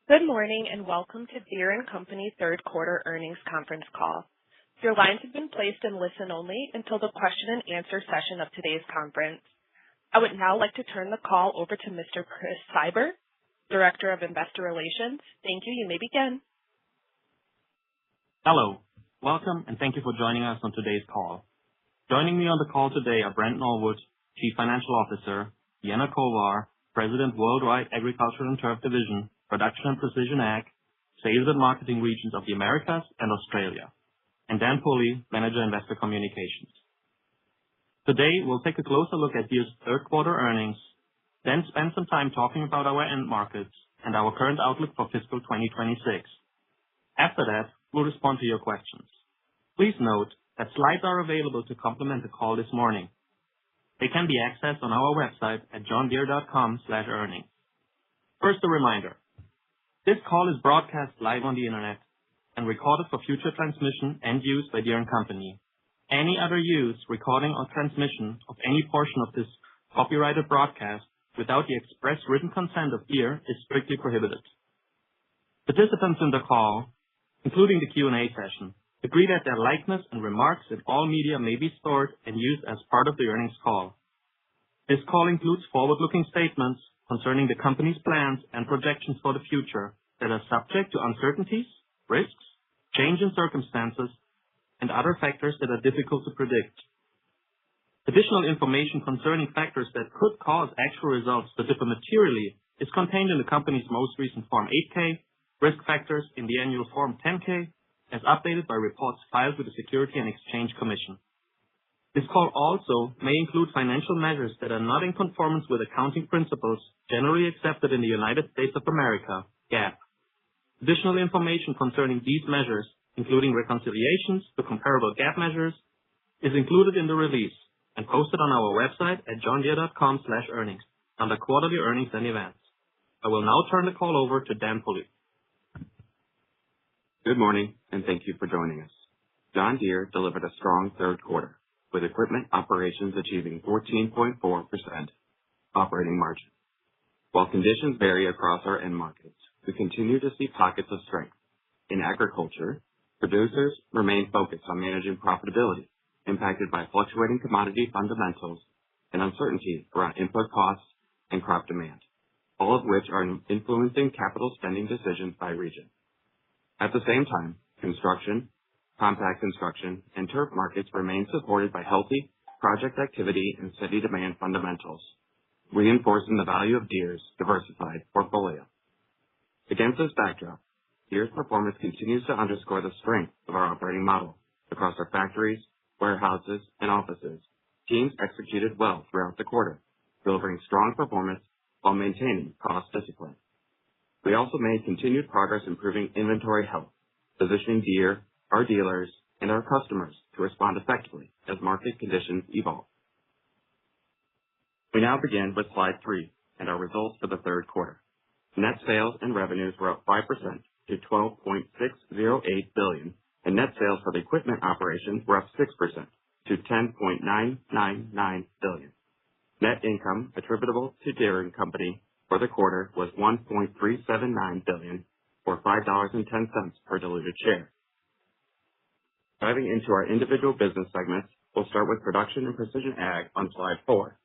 Good morning, and welcome to Deere & Company third quarter earnings conference call. Your lines have been placed in listen only until the question and answer session of today's conference. I would now like to turn the call over to Mr. Chris Seibert, Director of Investor Relations. Thank you. You may begin. Hello. Welcome, and thank you for joining us on today's call. Joining me on the call today are Brent Norwood, Chief Financial Officer, Deanna Kovar, President, Worldwide Agriculture and Turf Division, Production and Precision Ag, Sales and Marketing Regions of the Americas and Australia, and Dan Pulley, Manager, Investor Communications. Today, we'll take a closer look at Deere's third quarter earnings, then spend some time talking about our end markets and our current outlook for fiscal 2026. After that, we'll respond to your questions. Please note that slides are available to complement the call this morning. They can be accessed on our website at johndeere.com/earnings. First, a reminder. This call is broadcast live on the internet and recorded for future transmission and use by Deere & Company. Any other use, recording, or transmission of any portion of this copyrighted broadcast without the express written consent of Deere is strictly prohibited. Participants in the call, including the Q&A session, agree that their likeness and remarks in all media may be stored and used as part of the earnings call. This call includes forward-looking statements concerning the company's plans and projections for the future that are subject to uncertainties, risks, change in circumstances, and other factors that are difficult to predict. Additional information concerning factors that could cause actual results to differ materially is contained in the company's most recent Form 8-K, risk factors in the annual Form 10-K, as updated by reports filed with the Securities and Exchange Commission. This call also may include financial measures that are not in conformance with accounting principles generally accepted in the United States of America, GAAP. Additional information concerning these measures, including reconciliations to comparable GAAP measures, is included in the release and posted on our website at johndeere.com/earnings under Quarterly Earnings and Events. I will now turn the call over to Dan Pulley. Good morning, and thank you for joining us. John Deere delivered a strong third quarter, with equipment operations achieving 14.4% operating margin. While conditions vary across our end markets, we continue to see pockets of strength. In agriculture, producers remain focused on managing profitability, impacted by fluctuating commodity fundamentals and uncertainty around input costs and crop demand, all of which are influencing capital spending decisions by region. At the same time, construction, compact construction, and turf markets remain supported by healthy project activity and steady demand fundamentals, reinforcing the value of Deere's diversified portfolio. Against this backdrop, Deere's performance continues to underscore the strength of our operating model. Across our factories, warehouses, and offices, teams executed well throughout the quarter, delivering strong performance while maintaining cost discipline. We also made continued progress improving inventory health, positioning Deere, our dealers, and our customers to respond effectively as market conditions evolve. We now begin with slide 3 and our results for the third quarter. Net sales and revenues were up 5% to $12.608 billion, and net sales for the equipment operations were up 6% to $10.999 billion. Net income attributable to Deere & Company for the quarter was $1.379 billion, or $5.10 per diluted share. Diving into our individual business segments, we'll start with Production and Precision Ag on slide 4.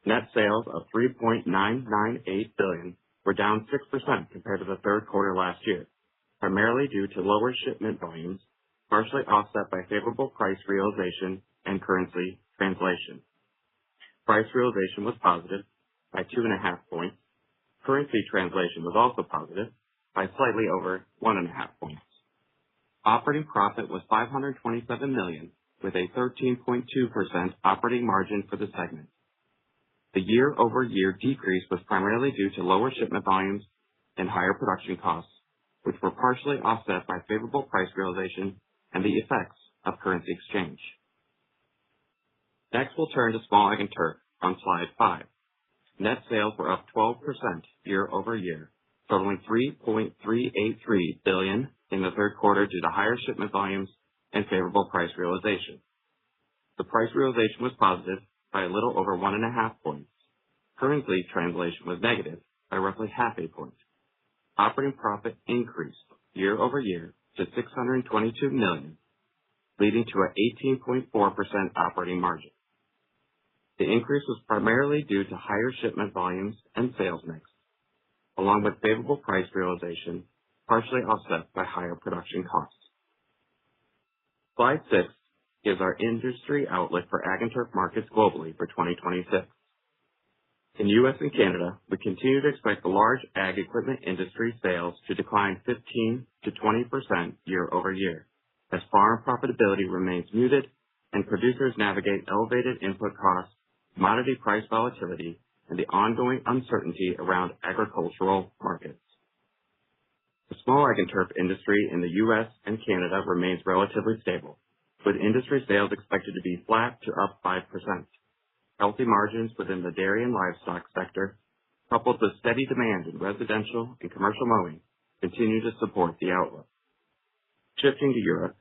Net sales of $3.998 billion were down 6% compared to the third quarter last year, primarily due to lower shipment volumes, partially offset by favorable price realization and currency translation. Price realization was positive by 2.5 points. Currency translation was also positive by slightly over 1.5 points. Operating profit was $527 million, with a 13.2% operating margin for the segment. The year-over-year decrease was primarily due to lower shipment volumes and higher production costs, which were partially offset by favorable price realization and the effects of currency exchange. Next, we'll turn to Small Ag and Turf on slide 5. Net sales were up 12% year-over-year, totaling $3.383 billion in the third quarter due to higher shipment volumes and favorable price realization. The price realization was positive by a little over 1.5 points. Currency translation was negative by roughly 0.5 point. operating profit increased year over year to $622 million, leading to an 18.4% operating margin. The increase was primarily due to higher shipment volumes and sales mix, along with favorable price realization, partially offset by higher production costs. Slide 6 gives our industry outlook for ag and turf markets globally for 2026. In U.S. and Canada, we continue to expect the large ag equipment industry sales to decline 15 to 20% year over year, as farm profitability remains muted and producers navigate elevated input costs, commodity price volatility, and the ongoing uncertainty around agricultural markets. The small ag and turf industry in the U.S. and Canada remains relatively stable, with industry sales expected to be flat to up 5%. Healthy margins within the dairy and livestock sector, coupled with steady demand in residential and commercial mowing, continue to support the outlook. Shifting to Europe,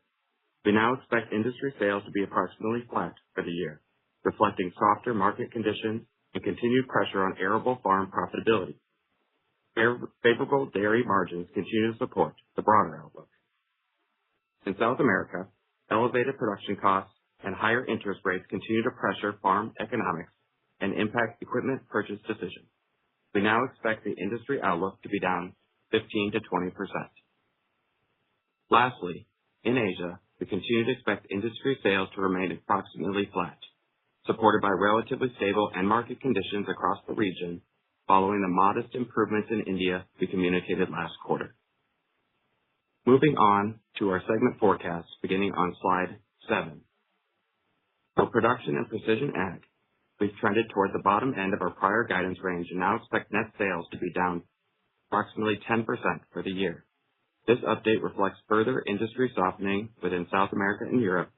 we now expect industry sales to be approximately flat for the year, reflecting softer market conditions and continued pressure on arable farm profitability. Favorable dairy margins continue to support the broader outlook. In South America, elevated production costs and higher interest rates continue to pressure farm economics and impact equipment purchase decisions. We now expect the industry outlook to be down 15 to 20%. Lastly, in Asia, we continue to expect industry sales to remain approximately flat, supported by relatively stable end market conditions across the region, following the modest improvements in India we communicated last quarter. Moving on to our segment forecasts beginning on slide 7. For production and precision ag, we've trended toward the bottom end of our prior guidance range and now expect net sales to be down approximately 10% for the year. This update reflects further industry softening within South America and Europe.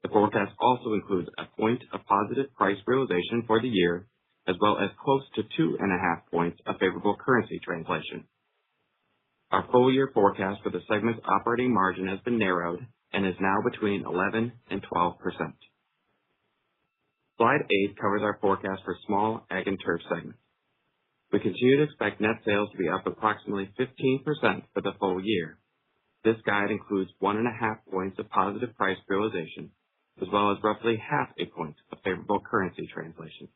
The forecast also includes a point of positive price realization for the year, as well as close to 2.5 points of favorable currency translation. Our full year forecast for the segment's operating margin has been narrowed and is now between 11 and 12%. Slide 8 covers our forecast for small ag and turf segment. We continue to expect net sales to be up approximately 15% for the full year. This guide includes 1.5 points of positive price realization, as well as roughly 0.5 point of favorable currency translation.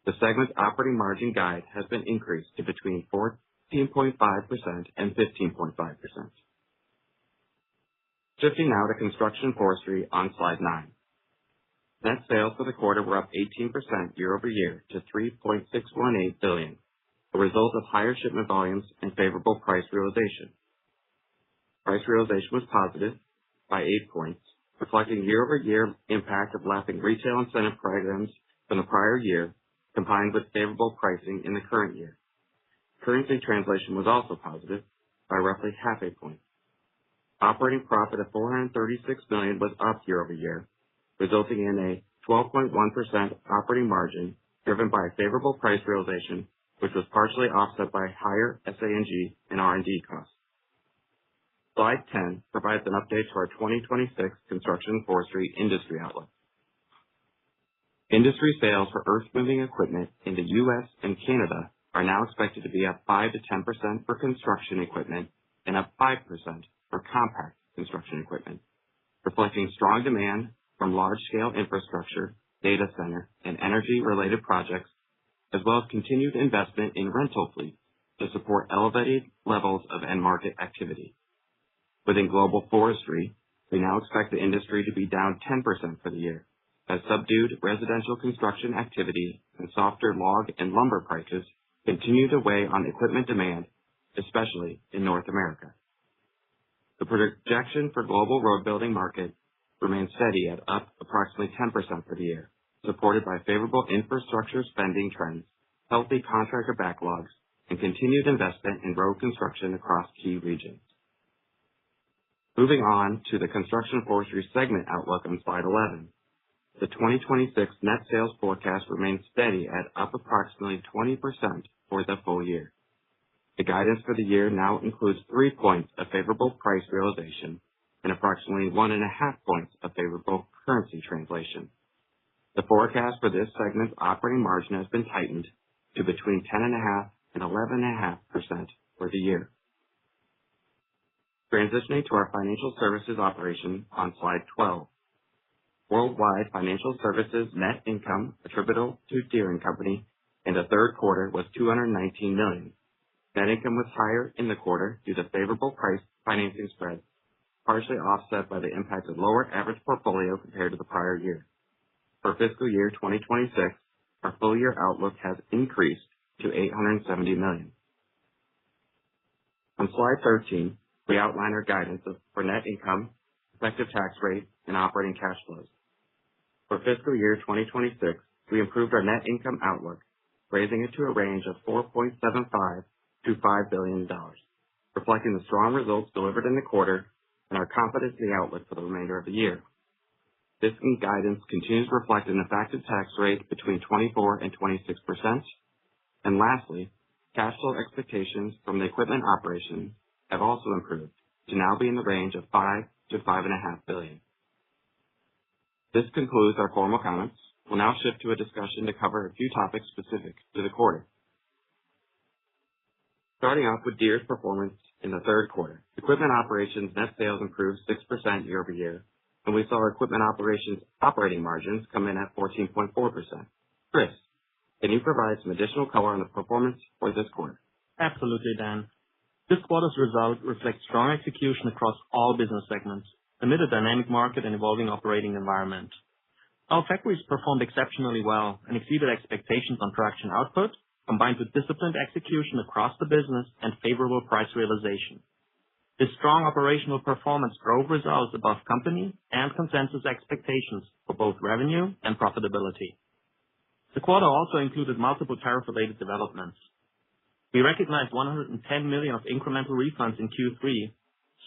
The segment's operating margin guide has been increased to between 14.5% and 15.5%. Shifting now to construction forestry on slide 9. Net sales for the quarter were up 18% year over year to $3.618 billion, a result of higher shipment volumes and favorable price realization. Price realization was positive by 8 points, reflecting year-over-year impact of lapping retail incentive programs from the prior year, combined with favorable pricing in the current year. Currency translation was also positive by roughly 0.5 point. Operating profit of $436 million was up year over year, resulting in a 12.1% operating margin driven by favorable price realization, which was partially offset by higher SA&G and R&D costs. Slide 10 provides an update to our 2026 construction forestry industry outlook. Industry sales for earth-moving equipment in the U.S. and Canada are now expected to be up 5 to 10% for construction equipment and up 5% for compact construction equipment, reflecting strong demand from large-scale infrastructure, data center, and energy-related projects, as well as continued investment in rental fleets to support elevated levels of end market activity. Within global forestry, we now expect the industry to be down 10% for the year, as subdued residential construction activity and softer log and lumber prices continue to weigh on equipment demand, especially in North America. The projection for global road building market remains steady at up approximately 10% for the year, supported by favorable infrastructure spending trends, healthy contractor backlogs, and continued investment in road construction across key regions. Moving on to the construction forestry segment outlook on slide 11. The 2026 net sales forecast remains steady at up approximately 20% for the full year. The guidance for the year now includes 3 points of favorable price realization and approximately 1.5 points of favorable currency translation. The forecast for this segment's operating margin has been tightened to between 10.5% and 11.5% for the year, Transitioning to our financial services operation on slide 12. Worldwide financial services net income attributable to Deere & Company in the third quarter was $219 million. Net income was higher in the quarter due to favorable price financing spreads, partially offset by the impact of lower average portfolio compared to the prior year. For fiscal year 2026, our full year outlook has increased to $870 million. On slide 13, we outline our guidance for net income, effective tax rate, and operating cash flows. For fiscal year 2026, we improved our net income outlook, raising it to a range of $4.75 to $5 billion, reflecting the strong results delivered in the quarter and our confidence in the outlook for the remainder of the year. This guidance continues to reflect an effective tax rate between 24% and 26%. And lastly, cash flow expectations from the equipment operations have also improved to now be in the range of $5 to $5.5 billion. This concludes our formal comments. We'll now shift to a discussion to cover a few topics specific to the quarter. Starting off with Deere's performance in the third quarter. Equipment operations net sales improved 6% year over year, and we saw our equipment operations operating margins come in at 14.4%. Chris, can you provide some additional color on the performance for this quarter? Absolutely, Dan. This quarter's result reflects strong execution across all business segments amid a dynamic market and evolving operating environment. Our factories performed exceptionally well and exceeded expectations on production output, combined with disciplined execution across the business and favorable price realization. This strong operational performance drove results above company and consensus expectations for both revenue and profitability. The quarter also included multiple tariff-related developments. We recognized $110 million of incremental refunds in Q3,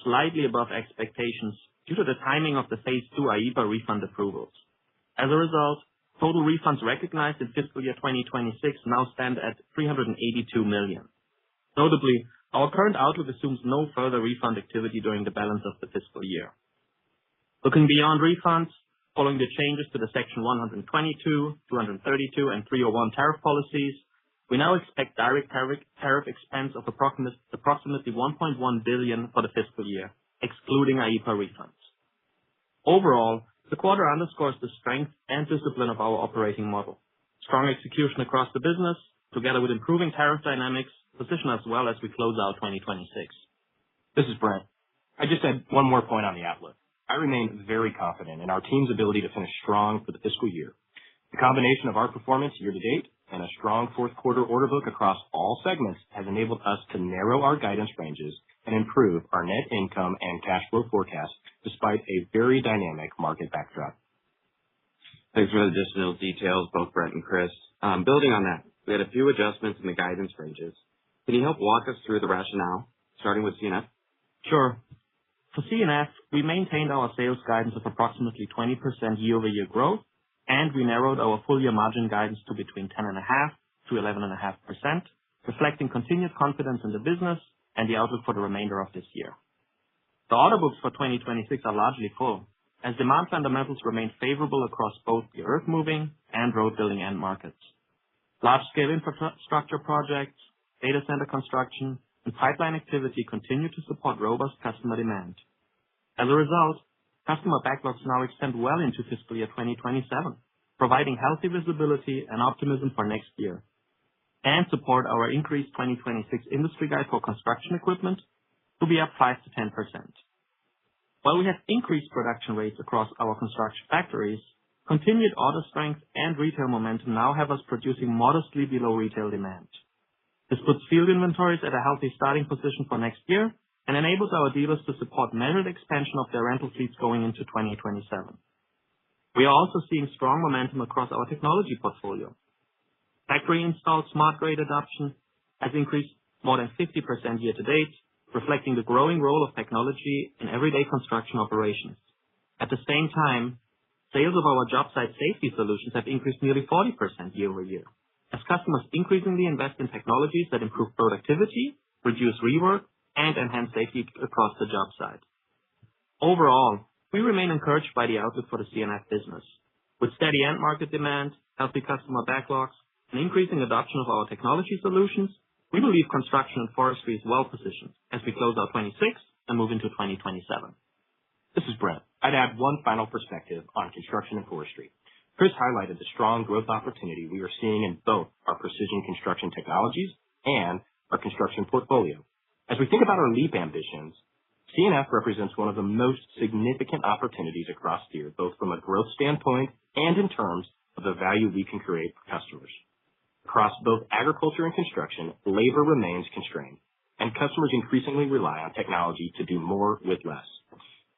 slightly above expectations due to the timing of the Phase 2 IEEPA refund approvals. As a result, total refunds recognized in fiscal year 2026 now stand at $382 million. Notably, our current outlook assumes no further refund activity during the balance of the fiscal year. Looking beyond refunds, following the changes to the Section 122, 232, and 301 tariff policies, we now expect direct tariff expense of approximately $1.1 billion for the fiscal year, excluding IEEPA refunds. Overall, the quarter underscores the strength and discipline of our operating model. Strong execution across the business, together with improving tariff dynamics, position us well as we close out 2026. This is Brent. I just had one more point on the outlook. I remain very confident in our team's ability to finish strong for the fiscal year. The combination of our performance year to date and a strong fourth quarter order book across all segments has enabled us to narrow our guidance ranges and improve our net income and cash flow forecast despite a very dynamic market backdrop. Thanks for the additional details, both Brent and Chris. Building on that, we had a few adjustments in the guidance ranges. Can you help walk us through the rationale, starting with C&F? Sure. For C&F, we maintained our sales guidance of approximately 20% year-over-year growth, and we narrowed our full-year margin guidance to between 10.5% to 11.5%, reflecting continued confidence in the business and the outlook for the remainder of this year. The order books for 2026 are largely full, as demand fundamentals remain favorable across both the earth-moving and road-building end markets. Large-scale infrastructure projects, data center construction, and pipeline activity continue to support robust customer demand. As a result, customer backlogs now extend well into fiscal year 2027, providing healthy visibility and optimism for next year, and support our increased 2026 industry guide for construction equipment to be up 5 to 10%. While we have increased production rates across our construction factories, continued order strength and retail momentum now have us producing modestly below retail demand. This puts field inventories at a healthy starting position for next year and enables our dealers to support measured expansion of their rental fleets going into 2027. We are also seeing strong momentum across our technology portfolio. Factory-installed smart grade adoption has increased more than 50% year to date, reflecting the growing role of technology in everyday construction operations. At the same time, sales of our job site safety solutions have increased nearly 40% year over year, as customers increasingly invest in technologies that improve productivity, reduce rework, and enhance safety across the job site. Overall, we remain encouraged by the outlook for the C&F business. With steady end market demand, healthy customer backlogs, and increasing adoption of our technology solutions, we believe construction and forestry is well positioned as we close out 26 and move into 2027. This is Brent. I'd add one final perspective on construction and forestry. Chris highlighted the strong growth opportunity we are seeing in both our precision construction technologies and our construction portfolio. As we think about our LEAP ambitions, C&F represents one of the most significant opportunities across Deere, both from a growth standpoint and in terms of the value we can create for customers. Across both agriculture and construction, labor remains constrained, and customers increasingly rely on technology to do more with less.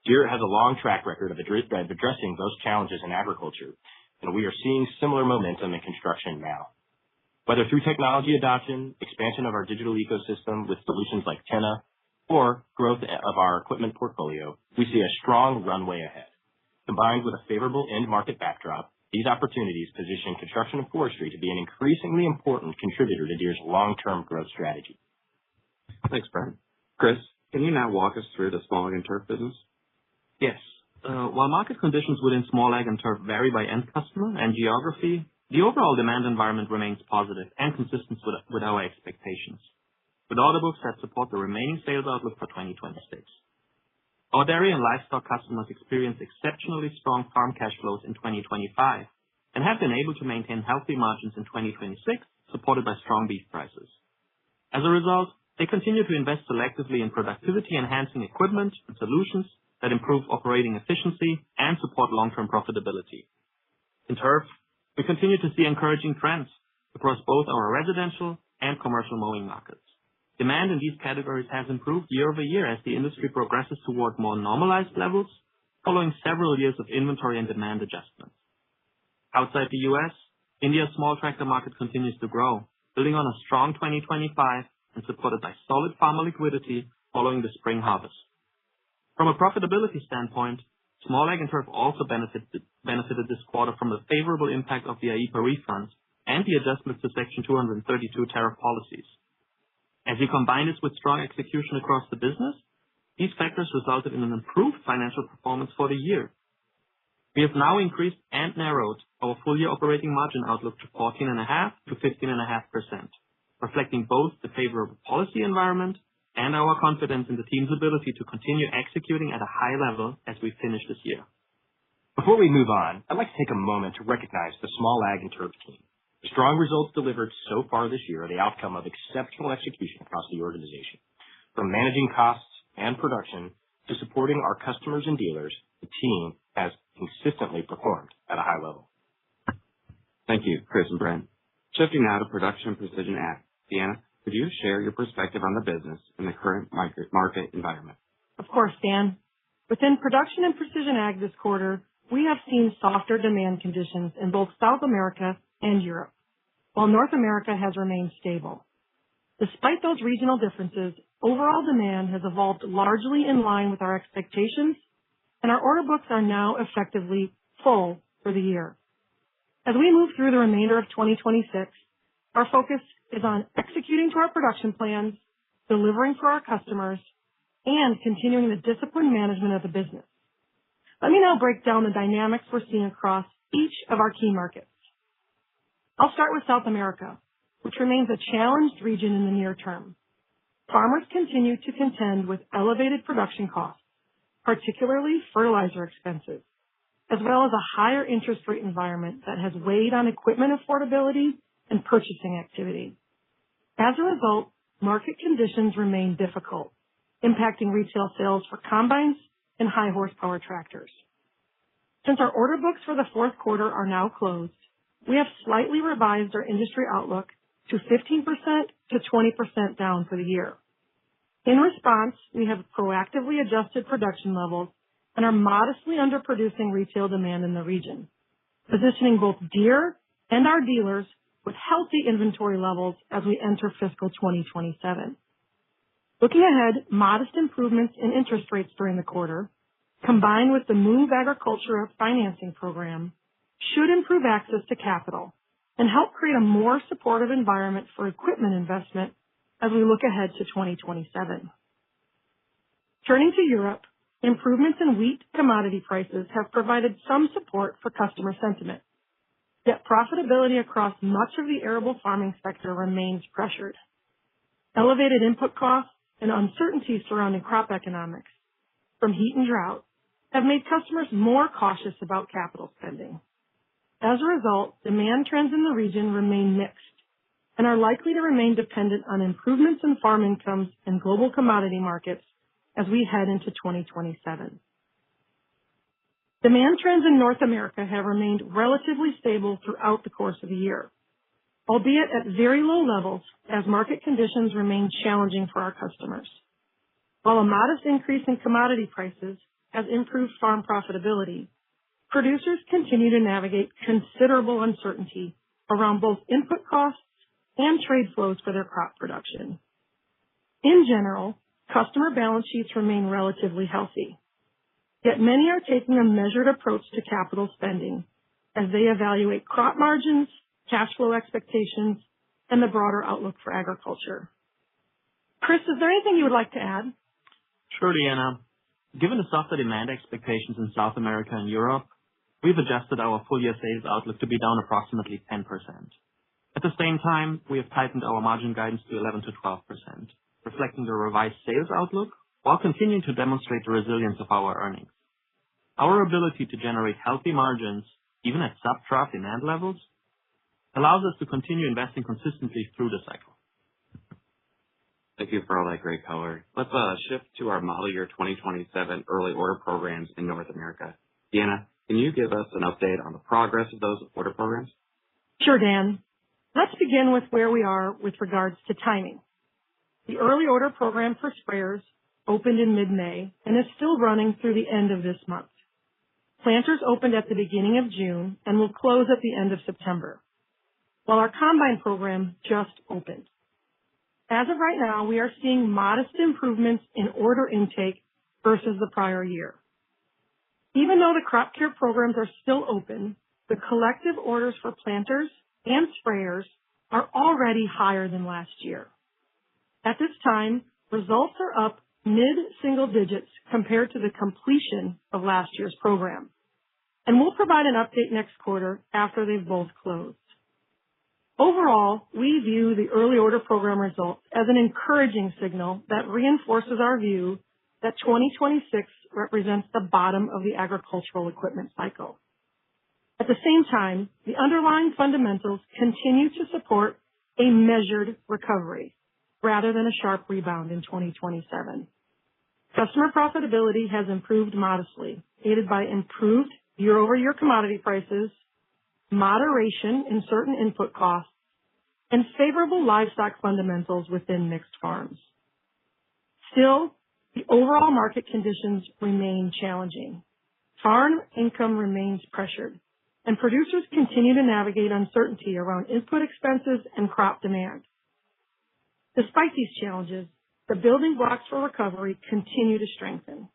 Deere has a long track record of addressing those challenges in agriculture, and we are seeing similar momentum in construction now. Whether through technology adoption, expansion of our digital ecosystem with solutions like Tenna, or growth of our equipment portfolio, we see a strong runway ahead. Combined with a favorable end market backdrop, these opportunities position construction and forestry to be an increasingly important contributor to Deere's long-term growth strategy. Thanks, Brent. Chris, can you now walk us through the small ag and turf business? Yes. While market conditions within small ag and turf vary by end customer and geography, the overall demand environment remains positive and consistent with our expectations, with order books that support the remaining sales outlook for 2026. Our dairy and livestock customers experienced exceptionally strong farm cash flows in 2025 and have been able to maintain healthy margins in 2026, supported by strong beef prices. As a result, they continue to invest selectively in productivity-enhancing equipment and solutions that improve operating efficiency and support long-term profitability. In turf, we continue to see encouraging trends across both our residential and commercial mowing markets. Demand in these categories has improved year-over-year as the industry progresses toward more normalized levels following several years of inventory and demand adjustments. Outside the U.S., India's small tractor market continues to grow, building on a strong 2025 and supported by solid farmer liquidity following the spring harvest. From a profitability standpoint, small ag and turf also benefited this quarter from the favorable impact of the IEEPA refunds and the adjustments to Section 232 tariff policies. As you combine this with strong execution across the business, these factors resulted in an improved financial performance for the year. We have now increased and narrowed our full-year operating margin outlook to 14.5% to 15.5%, reflecting both the favorable policy environment and our confidence in the team's ability to continue executing at a high level as we finish this year. Before we move on, I'd like to take a moment to recognize the small ag and turf team. The strong results delivered so far this year are the outcome of exceptional execution across the organization. From managing costs and production to supporting our customers and dealers, the team has consistently performed at a high level. Thank you, Chris and Brent. Shifting now to production and precision ag. Deanna, could you share your perspective on the business in the current market environment? Of course, Dan. Within production and precision ag this quarter, we have seen softer demand conditions in both South America and Europe, while North America has remained stable. Despite those regional differences, overall demand has evolved largely in line with our expectations, and our order books are now effectively full for the year. As we move through the remainder of 2026, our focus is on executing to our production plans, delivering for our customers, and continuing the disciplined management of the business. Let me now break down the dynamics we're seeing across each of our key markets. I'll start with South America, which remains a challenged region in the near term. Farmers continue to contend with elevated production costs, particularly fertilizer expenses, as well as a higher interest rate environment that has weighed on equipment affordability and purchasing activity. As a result, market conditions remain difficult, impacting retail sales for combines and high horsepower tractors. Since our order books for the fourth quarter are now closed, we have slightly revised our industry outlook to 15% to 20% down for the year. In response, we have proactively adjusted production levels and are modestly underproducing retail demand in the region, positioning both Deere and our dealers with healthy inventory levels as we enter fiscal 2027. Looking ahead, modest improvements in interest rates during the quarter, combined with the Move Agriculture Financing Program, should improve access to capital and help create a more supportive environment for equipment investment as we look ahead to 2027. Turning to Europe, improvements in wheat commodity prices have provided some support for customer sentiment. Yet profitability across much of the arable farming sector remains pressured. Elevated input costs and uncertainty surrounding crop economics from heat and drought have made customers more cautious about capital spending. As a result, demand trends in the region remain mixed and are likely to remain dependent on improvements in farm incomes and global commodity markets as we head into 2027. Demand trends in North America have remained relatively stable throughout the course of the year, albeit at very low levels as market conditions remain challenging for our customers. While a modest increase in commodity prices has improved farm profitability, producers continue to navigate considerable uncertainty around both input costs and trade flows for their crop production. In general, customer balance sheets remain relatively healthy, yet many are taking a measured approach to capital spending as they evaluate crop margins, cash flow expectations, and the broader outlook for agriculture. Chris, is there anything you would like to add? Sure, Deanna. Given the softer demand expectations in South America and Europe, we've adjusted our full-year sales outlook to be down approximately 10%. At the same time, we have tightened our margin guidance to 11 to 12%, reflecting the revised sales outlook while continuing to demonstrate the resilience of our earnings. Our ability to generate healthy margins, even at sub-trough demand levels, allows us to continue investing consistently through the cycle. Thank you for all that great color. Let's shift to our model year 2027 early order programs in North America. Deanna, can you give us an update on the progress of those order programs? Sure, Dan. Let's begin with where we are with regards to timing. The early order program for sprayers opened in mid-May and is still running through the end of this month. Planters opened at the beginning of June and will close at the end of September, while our combine program just opened. As of right now, we are seeing modest improvements in order intake versus the prior year. Even though the crop care programs are still open, the collective orders for planters and sprayers are already higher than last year. At this time, results are up mid-single digits compared to the completion of last year's program, and we'll provide an update next quarter after they've both closed. Overall, we view the early order program results as an encouraging signal that reinforces our view that 2026 represents the bottom of the agricultural equipment cycle. At the same time, the underlying fundamentals continue to support a measured recovery rather than a sharp rebound in 2027. Customer profitability has improved modestly, aided by improved year-over-year commodity prices, moderation in certain input costs, and favorable livestock fundamentals within mixed farms. Still, the overall market conditions remain challenging. Farm income remains pressured, and producers continue to navigate uncertainty around input expenses and crop demand. Despite these challenges, the building blocks for recovery continue to strengthen.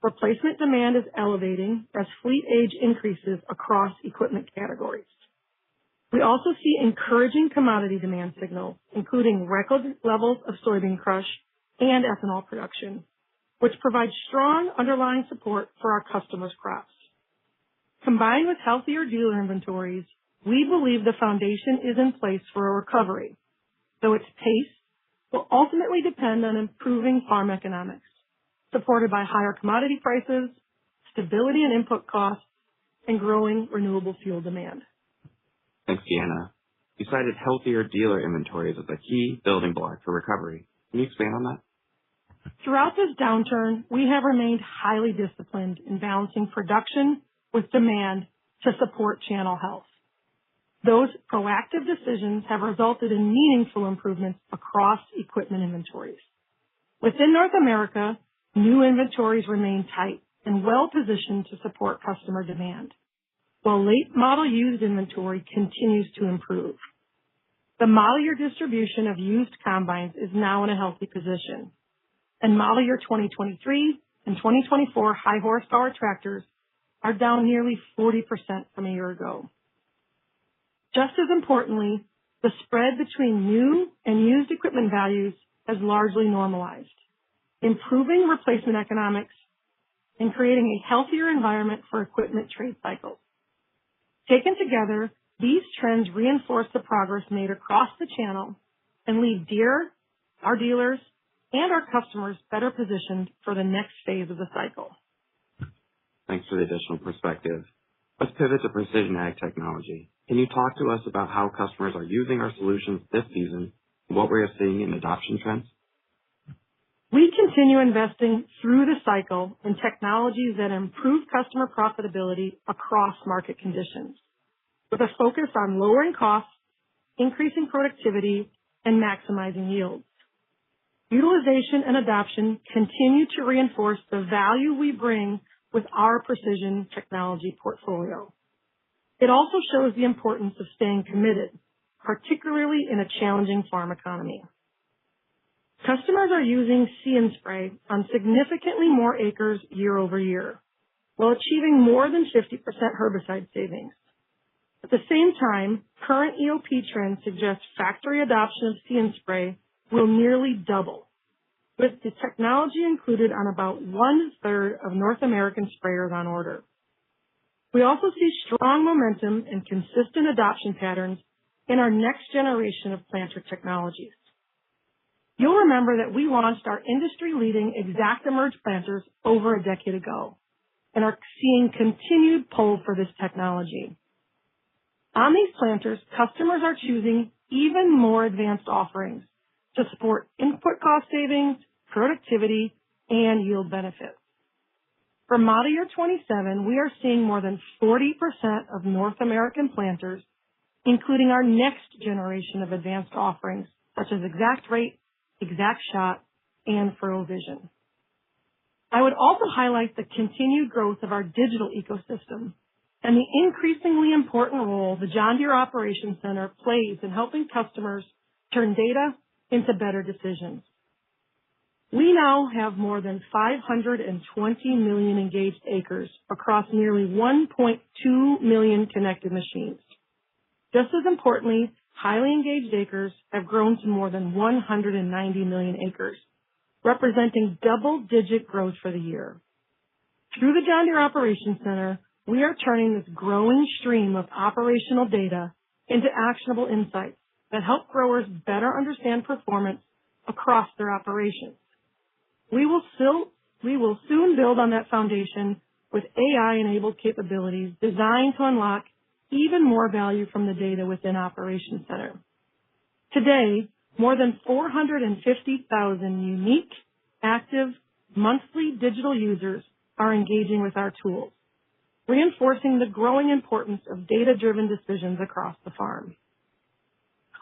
Replacement demand is elevating as fleet age increases across equipment categories. We also see encouraging commodity demand signals, including record levels of soybean crush and ethanol production, which provide strong underlying support for our customers' crops. Combined with healthier dealer inventories, we believe the foundation is in place for a recovery, though its pace will ultimately depend on improving farm economics, supported by higher commodity prices, stability in input costs, and growing renewable fuel demand. Thanks, Deanna. You cited healthier dealer inventories as a key building block for recovery. Can you expand on that? Throughout this downturn, we have remained highly disciplined in balancing production with demand to support channel health. Those proactive decisions have resulted in meaningful improvements across equipment inventories. Within North America, new inventories remain tight and well-positioned to support customer demand, while late model used inventory continues to improve. The model year distribution of used combines is now in a healthy position, and model year 2023 and 2024 high horsepower tractors are down nearly 40% from a year ago. Just as importantly, the spread between new and used equipment values has largely normalized, improving replacement economics and creating a healthier environment for equipment trade cycles. Taken together, these trends reinforce the progress made across the channel and leave Deere, our dealers, and our customers better positioned for the next phase of the cycle. Thanks for the additional perspective. Let's pivot to precision ag technology. Can you talk to us about how customers are using our solutions this season and what we are seeing in adoption trends? We continue investing through the cycle in technologies that improve customer profitability across market conditions, with a focus on lowering costs, increasing productivity, and maximizing yields. Utilization and adoption continue to reinforce the value we bring with our precision technology portfolio. It also shows the importance of staying committed, particularly in a challenging farm economy. Customers are using See & Spray on significantly more acres year over year, while achieving more than 50% herbicide savings. At the same time, current EOP trends suggest factory adoption of See & Spray will nearly double, with the technology included on about 1/3 of North American sprayers on order. We also see strong momentum and consistent adoption patterns in our next generation of planter technologies. You'll remember that we launched our industry-leading ExactEmerge planters over a decade ago and are seeing continued pull for this technology. On these planters, customers are choosing even more advanced offerings to support input cost savings, productivity, and yield benefits. For model year 27, we are seeing more than 40% of North American planters, including our next generation of advanced offerings, such as Exact Rate, Exact Shot, and Furrow Vision. I would also highlight the continued growth of our digital ecosystem and the increasingly important role the John Deere Operations Center plays in helping customers turn data into better decisions. We now have more than 520 million engaged acres across nearly 1.2 million connected machines. Just as importantly, highly engaged acres have grown to more than 190 million acres, representing double-digit growth for the year. Through the John Deere Operations Center, we are turning this growing stream of operational data into actionable insights that help growers better understand performance across their operations. We will soon build on that foundation with AI-enabled capabilities designed to unlock even more value from the data within Operations Center. Today, more than 450,000 unique, active, monthly digital users are engaging with our tools, reinforcing the growing importance of data-driven decisions across the farm.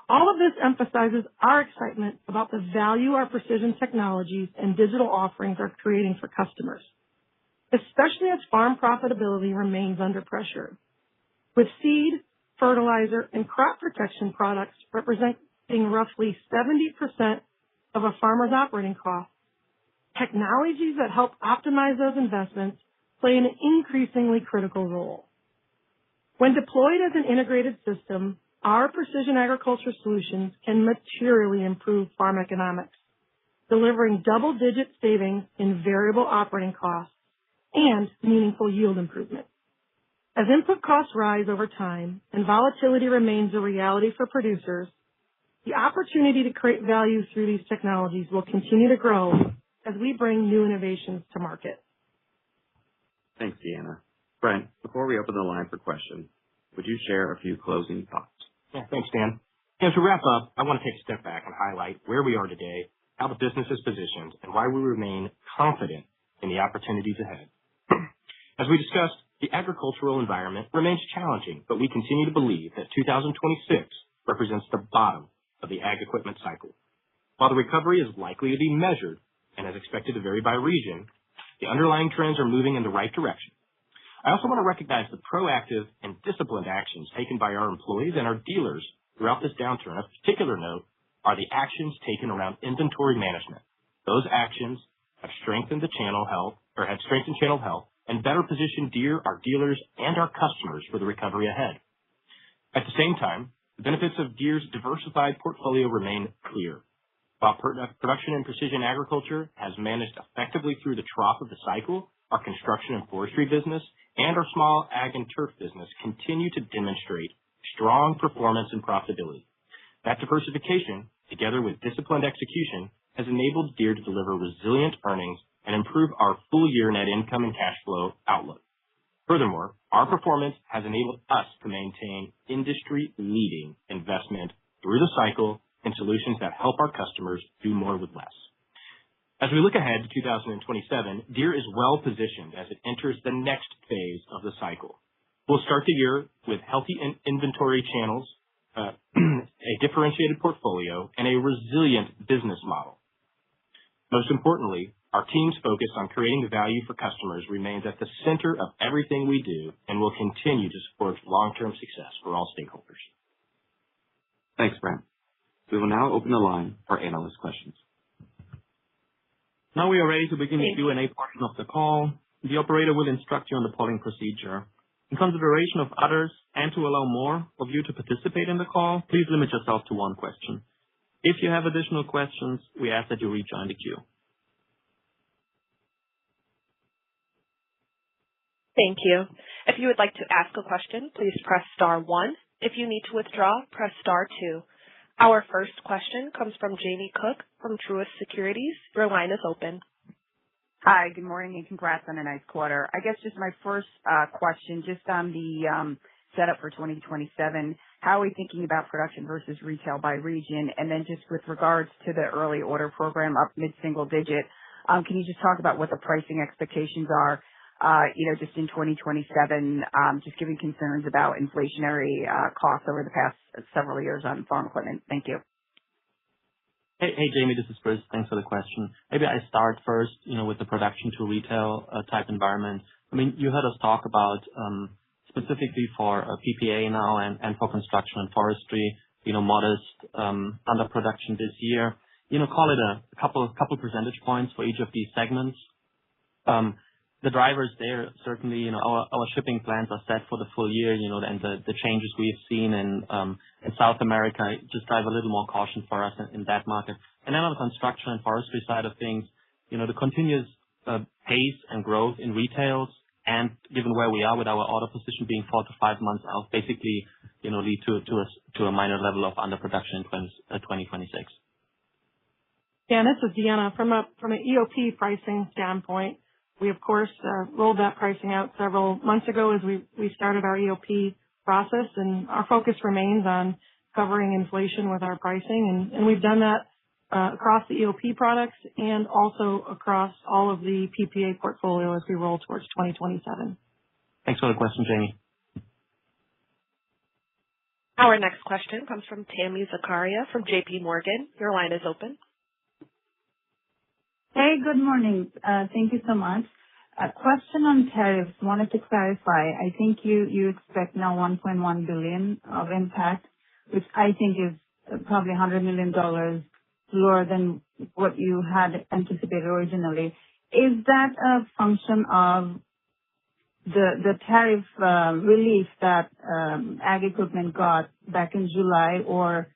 All of this emphasizes our excitement about the value our precision technologies and digital offerings are creating for customers, especially as farm profitability remains under pressure. With seed, fertilizer, and crop protection products representing roughly 70% of a farmer's operating costs, technologies that help optimize those investments play an increasingly critical role. When deployed as an integrated system, our precision agriculture solutions can materially improve farm economics, delivering double-digit savings in variable operating costs and meaningful yield improvement. As input costs rise over time and volatility remains a reality for producers, the opportunity to create value through these technologies will continue to grow as we bring new innovations to market. Thanks, Deanna. Brent, before we open the line for questions, would you share a few closing thoughts? Yeah, thanks, Dan. As we wrap up, I want to take a step back and highlight where we are today, how the business is positioned, and why we remain confident in the opportunities ahead. As we discussed, the agricultural environment remains challenging, but we continue to believe that 2026 represents the bottom of the ag equipment cycle. While the recovery is likely to be measured and as expected to vary by region, the underlying trends are moving in the right direction. I also want to recognize the proactive and disciplined actions taken by our employees and our dealers throughout this downturn. Of particular note are the actions taken around inventory management. Those actions have strengthened channel health and better positioned Deere, our dealers, and our customers for the recovery ahead. At the same time, the benefits of Deere's diversified portfolio remain clear. While production and precision agriculture has managed effectively through the trough of the cycle, our construction and forestry business and our small ag and turf business continue to demonstrate strong performance and profitability. That diversification, together with disciplined execution, has enabled Deere to deliver resilient earnings and improve our full-year net income and cash flow outlook. Furthermore, our performance has enabled us to maintain industry-leading investment through the cycle in solutions that help our customers do more with less. As we look ahead to 2027, Deere is well positioned as it enters the next phase of the cycle. We'll start the year with healthy inventory channels, a differentiated portfolio, and a resilient business model. Most importantly, our team's focus on creating value for customers remains at the center of everything we do and will continue to support long-term success for all stakeholders. Thanks, Brent. We will now open the line for analyst questions. Now we are ready to begin the Q&A portion of the call. The operator will instruct you on the polling procedure. In consideration of others and to allow more of you to participate in the call, please limit yourself to one question. If you have additional questions, we ask that you rejoin the queue. Thank you. If you would like to ask a question, please press star 1. If you need to withdraw, press star 2. Our first question comes from Jamie Cook from Truist Securities. Your line is open. Hi, good morning, and congrats on a nice quarter. I guess just my first question, just on the setup for 2027, how are we thinking about production versus retail by region? And then just with regards to the early order program up mid-single digit, can you just talk about what the pricing expectations are, just in 2027, just given concerns about inflationary costs over the past several years on farm equipment? Thank you. Hey, Jamie, this is Chris. Thanks for the question. Maybe I start first, with the production to retail type environment. I mean, you heard us talk about specifically for PPA now and for construction and forestry, modest underproduction this year. Call it a couple percentage points for each of these segments. The drivers there, certainly, our shipping plans are set for the full year, and the changes we have seen in South America just drive a little more caution for us in that market. And then on the construction and forestry side of things, the continuous pace and growth in retails, and given where we are with our order position being 4 to 5 months out, basically, lead to a minor level of underproduction in 2026. Yeah, this is Deanna. From an EOP pricing standpoint, we, of course, rolled that pricing out several months ago as we started our EOP process, and our focus remains on covering inflation with our pricing. And we've done that across the EOP products and also across all of the PPA portfolio as we roll towards 2027. Thanks for the question, Jamie. Our next question comes from Tami Zakaria from JP Morgan. Your line is open. Hey, good morning. Thank you so much. A question on tariffs. Wanted to clarify. I think you expect now $1.1 billion of impact, which I think is probably $100 million lower than what you had anticipated originally. Is that a function of the tariff relief that ag equipment got back in July, or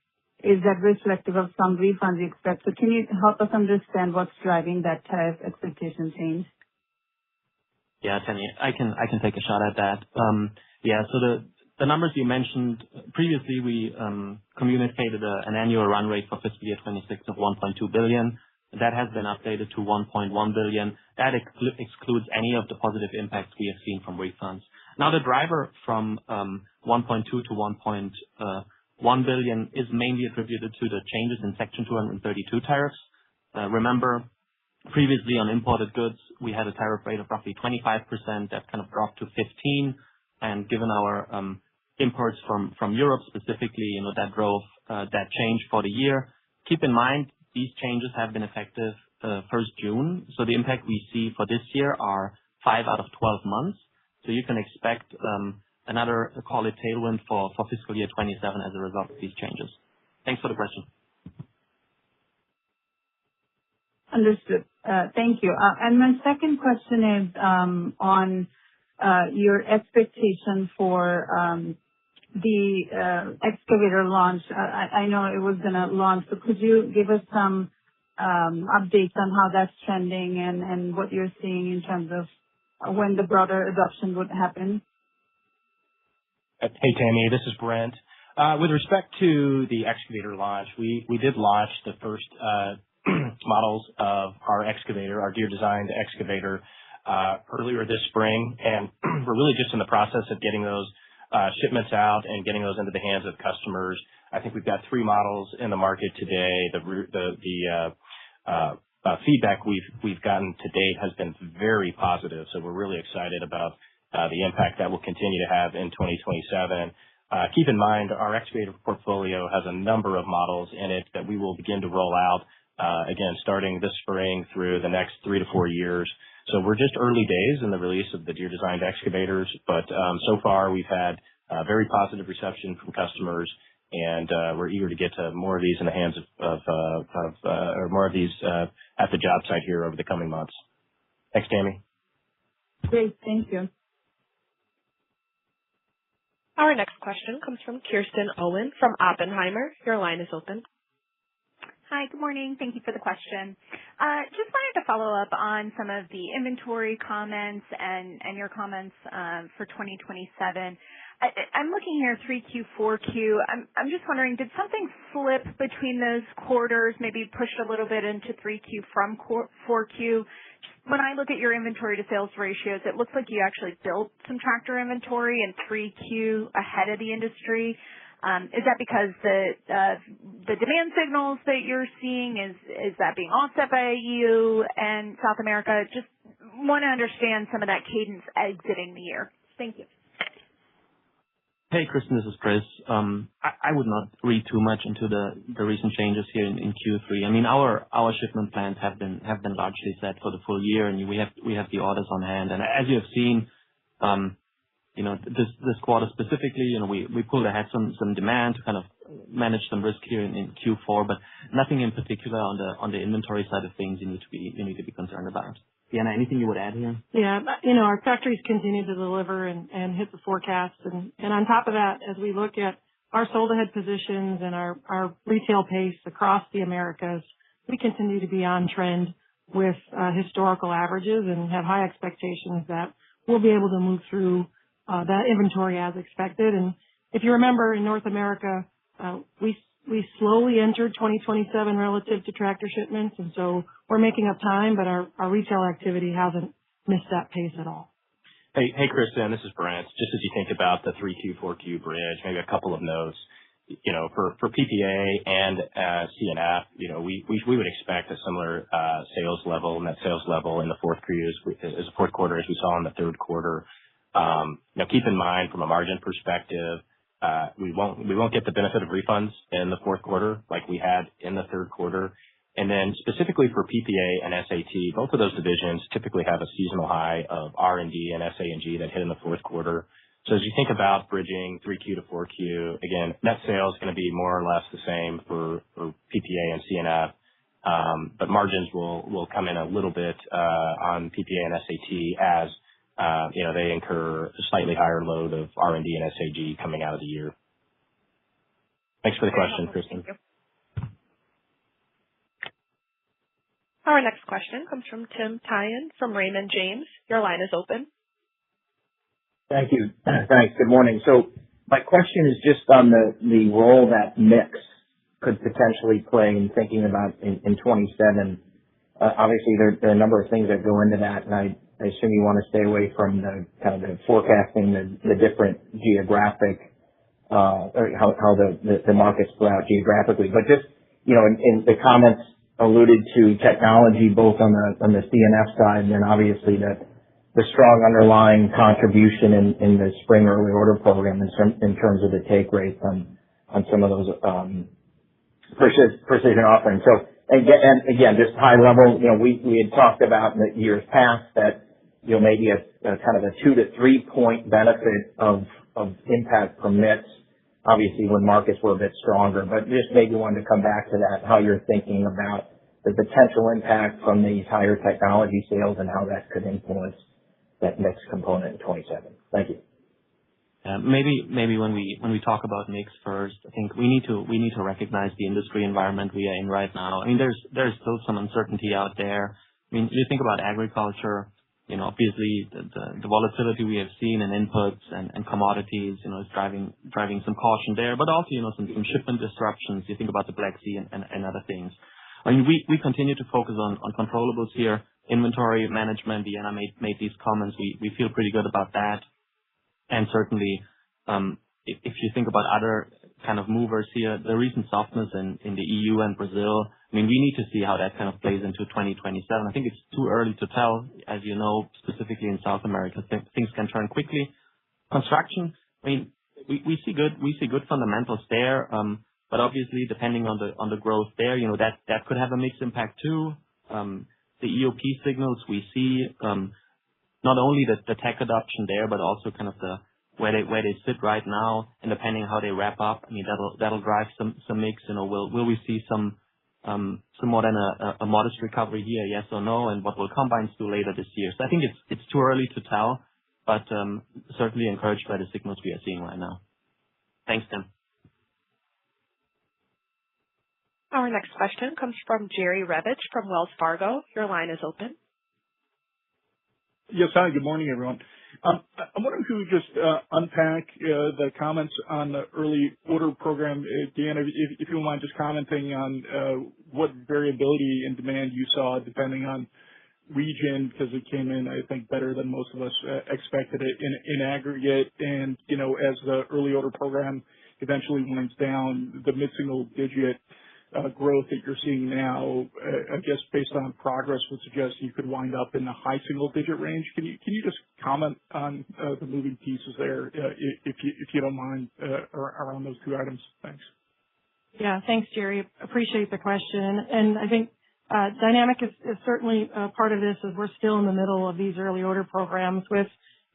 is that reflective of some refunds you expect? So can you help us understand what's driving that tariff expectation change? Yeah, Tami, I can take a shot at that. So the numbers you mentioned previously, we communicated an annual run rate for fiscal year 26 of $1.2 billion. That has been updated to $1.1 billion. That excludes any of the positive impacts we have seen from refunds. Now, the driver from 1.2 to 1.1 billion is mainly attributed to the changes in Section 232 tariffs. Remember, previously on imported goods, we had a tariff rate of roughly 25%. That kind of dropped to 15%. And given our imports from Europe specifically, that drove that change for the year. Keep in mind, these changes have been effective 1st June. So the impact we see for this year are 5 out of 12 months. So you can expect another, call it tailwind for fiscal year 27 as a result of these changes. Thanks for the question. Understood. Thank you. And my second question is on your expectation for the excavator launch. I know it was going to launch, but could you give us some updates on how that's trending and what you're seeing in terms of when the broader adoption would happen? Hey, Tami, this is Brent. With respect to the excavator launch, we did launch the first models of our excavator, our Deere designed excavator, earlier this spring, and we're really just in the process of getting those shipments out and getting those into the hands of customers. I think we've got 3 models in the market today. The feedback we've gotten to date has been very positive, so we're really excited about the impact that will continue to have in 2027. Keep in mind, our excavator portfolio has a number of models in it that we will begin to roll out, again, starting this spring through the next 3 to 4 years. So we're just early days in the release of the Deere designed excavators, but so far we've had very positive reception from customers, and we're eager to get to more of these in the hands or more of these at the job site here over the coming months. Thanks, Tammy. Great. Thank you. Our next question comes from Kirsten Owen from Oppenheimer. Your line is open. Hi, good morning. Thank you for the question. Just wanted to follow up on some of the inventory comments and your comments for 2027. I'm looking here 3Q, 4Q. I'm just wondering, did something slip between those quarters, maybe pushed a little bit into 3Q from 4Q? When I look at your inventory to sales ratios, it looks like you actually built some tractor inventory in 3Q ahead of the industry. Is that because the demand signals that you're seeing, is that being offset by EU and South America? Just want to understand some of that cadence exiting the year. Thank you. Hey, Kristen, this is Chris. I would not read too much into the recent changes here in Q3. I mean, our shipment plans have been largely set for the full year, and we have the orders on hand. And as you have seen, this quarter specifically, we pulled ahead some demand to kind of manage some risk here in Q4, but nothing in particular on the inventory side of things you need to be concerned about. Deanna, anything you would add here? Yeah, our factories continue to deliver and hit the forecast. And on top of that, as we look at our sold ahead positions and our retail pace across the Americas, we continue to be on trend with historical averages and have high expectations that we'll be able to move through that inventory as expected. And if you remember, in North America, we slowly entered 2027 relative to tractor shipments, and so we're making up time, but our retail activity hasn't missed that pace at all. Hey, Kristen, this is Brent. Just as you think about the 3Q, 4Q bridge, maybe a couple of notes. For PPA and CNF, we would expect a similar sales level, net sales level in the fourth quarter as we saw in the third quarter. Keep in mind, from a margin perspective, we won't get the benefit of refunds in the fourth quarter like we had in the third quarter. And then specifically for PPA and SAT, both of those divisions typically have a seasonal high of R&D and SA&G that hit in the fourth quarter. So as you think about bridging 3Q to 4Q, again, net sales is going to be more or less the same for PPA and CNF, but margins will come in a little bit on PPA and SAT as they incur a slightly higher load of R&D and SAG coming out of the year. Thanks for the question, Kristen. Thank you. Our next question comes from Tim Tyan from Raymond James. Your line is open. Thank you. Thanks. Good morning. So my question is just on the role that mix could potentially play in thinking about in 27. Obviously, there are a number of things that go into that, and I assume you want to stay away from the kind of the forecasting the different geographic or how the markets play out geographically. But just in the comments alluded to technology both on the CNF side and then obviously the strong underlying contribution in the spring early order program in terms of the take rates on some of those precision offerings. So and again, just high level, we had talked about in the years past that maybe a kind of a 2 to 3 point benefit of impact from mix, obviously when markets were a bit stronger. But just maybe wanted to come back to that, how you're thinking about the potential impact from these higher technology sales and how that could influence that mix component in 27. Thank you. Maybe when we talk about mix first, I think we need to recognize the industry environment we are in right now. I mean, there's still some uncertainty out there. I mean, you think about agriculture, obviously the volatility we have seen in inputs and commodities, is driving some caution there, but also, some shipment disruptions. You think about the Black Sea and other things. I mean, we continue to focus on controllables here. Inventory management, Deanna made these comments. We feel pretty good about that. And certainly, if you think about other kind of movers here, the recent softness in the EU and Brazil, I mean, we need to see how that kind of plays into 2027. I think it's too early to tell. As you know, specifically in South America, things can turn quickly. Construction, I mean, we see good fundamentals there. But obviously, depending on the growth there, that could have a mixed impact too. The EOP signals we see, not only the tech adoption there, but also kind of where they sit right now, and depending on how they wrap up, I mean, that'll drive some mix. Will we see some more than a modest recovery here, yes or no, and what will combines do later this year? So I think it's too early to tell, but certainly encouraged by the signals we are seeing right now. Thanks, Tim. Our next question comes from Jerry Revich from Wells Fargo. Your line is open. Yes, hi. Good morning, everyone. I'm wondering if you would just unpack the comments on the early order program. Deanna, if you don't mind just commenting on what variability in demand you saw depending on region, because it came in, I think, better than most of us expected it in aggregate. And, as the early order program eventually winds down, the mid-single digit growth that you're seeing now, I guess based on progress would suggest you could wind up in the high single digit range. Can you just comment on the moving pieces there, if you don't mind, around those two items? Thanks. Yeah, thanks, Jerry. Appreciate the question. And I think dynamic is certainly part of this, as we're still in the middle of these early order programs with,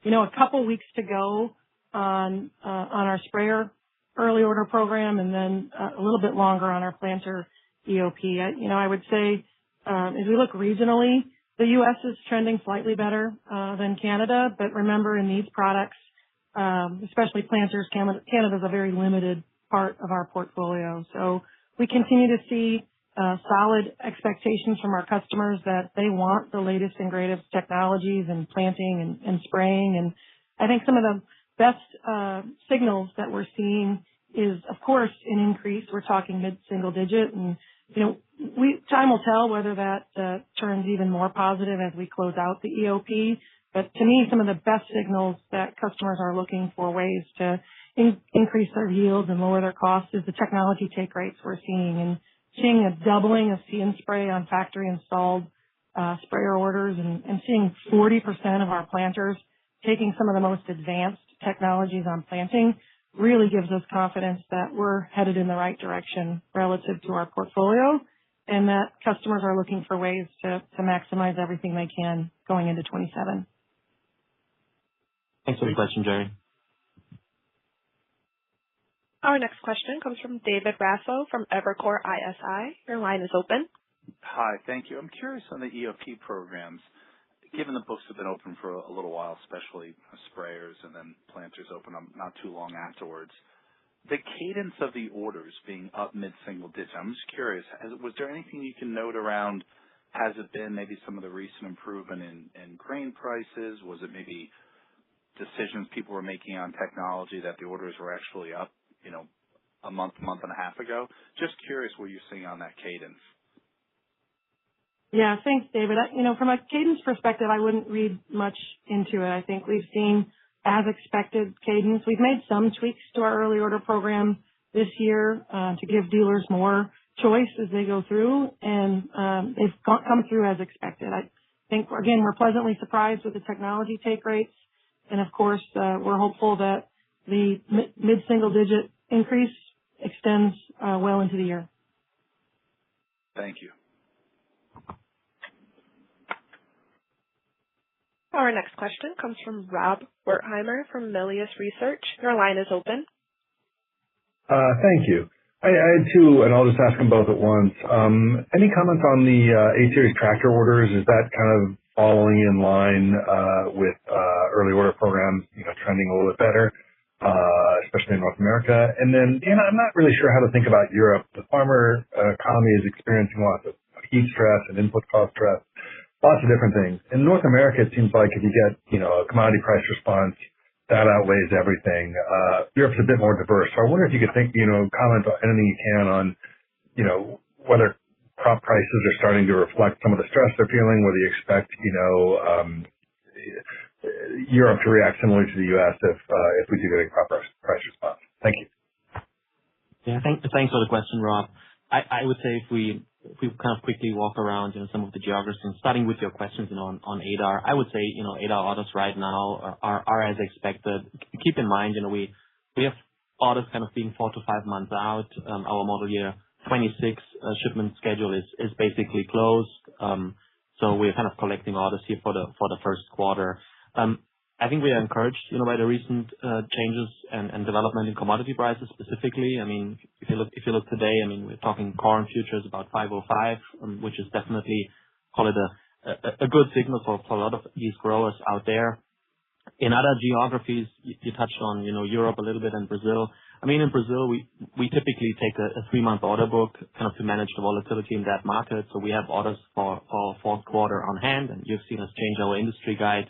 a couple weeks to go on our sprayer early order program, and then a little bit longer on our planter EOP. I would say, as we look regionally, the U.S. is trending slightly better than Canada, but remember, in these products, especially planters, Canada is a very limited part of our portfolio. So we continue to see solid expectations from our customers that they want the latest and greatest technologies in planting and spraying. And I think some of the best signals that we're seeing is, of course, an increase. We're talking mid-single digit, and time will tell whether that turns even more positive as we close out the EOP. But to me, some of the best signals that customers are looking for ways to increase their yields and lower their costs is the technology take rates we're seeing a doubling of See & Spray on factory installed sprayer orders, and seeing 40% of our planters taking some of the most advanced technologies on planting really gives us confidence that we're headed in the right direction relative to our portfolio, and that customers are looking for ways to maximize everything they can going into 27. Thanks for the question, Jerry. Our next question comes from David Raso from Evercore ISI. Your line is open. Hi, thank you. I'm curious on the EOP programs. Given the books have been open for a little while, especially sprayers and then planters open up not too long afterwards, the cadence of the orders being up mid-single digit, I'm just curious, was there anything you can note around, has it been maybe some of the recent improvement in grain prices? Was it maybe decisions people were making on technology that the orders were actually up, a month and a half ago? Just curious what you're seeing on that cadence. Yeah, thanks, David. From a cadence perspective, I wouldn't read much into it. I think we've seen as expected cadence. We've made some tweaks to our early order program this year to give dealers more choice as they go through, and they've come through as expected. I think, again, we're pleasantly surprised with the technology take rates, and of course, we're hopeful that the mid-single digit increase extends well into the year. Thank you. Our next question comes from Rob Wertheimer from Melius Research. Your line is open. Thank you. I had two, and I'll just ask them both at once. Any comments on the A-Series tractor orders? Is that kind of following in line with early order programs, trending a little bit better, especially in North America? And then, Deanna, I'm not really sure how to think about Europe. The farmer economy is experiencing lots of heat stress and input cost stress. Lots of different things. In North America, it seems like if you get, a commodity price response, that outweighs everything. Europe's a bit more diverse. So I wonder if you could comment on anything you can on, whether crop prices are starting to reflect some of the stress they're feeling, whether you expect, Europe to react similarly to the U.S. if we do get a crop price response. Thank you. Yeah, thanks for the question, Rob. I would say if we kind of quickly walk around, some of the geographies, and starting with your questions, on ADAR, I would say, ADAR orders right now are as expected. Keep in mind, we have orders kind of being 4 to 5 months out. Our model year 26 shipment schedule is basically closed. So we're kind of collecting orders here for the first quarter. I think we are encouraged, by the recent changes and development in commodity prices specifically. I mean, if you look today, we're talking corn futures about 505, which is definitely, call it a good signal for a lot of these growers out there. In other geographies, you touched on, Europe a little bit and Brazil. In Brazil, we typically take a 3-month order book kind of to manage the volatility in that market. So we have orders for fourth quarter on hand, and you've seen us change our industry guide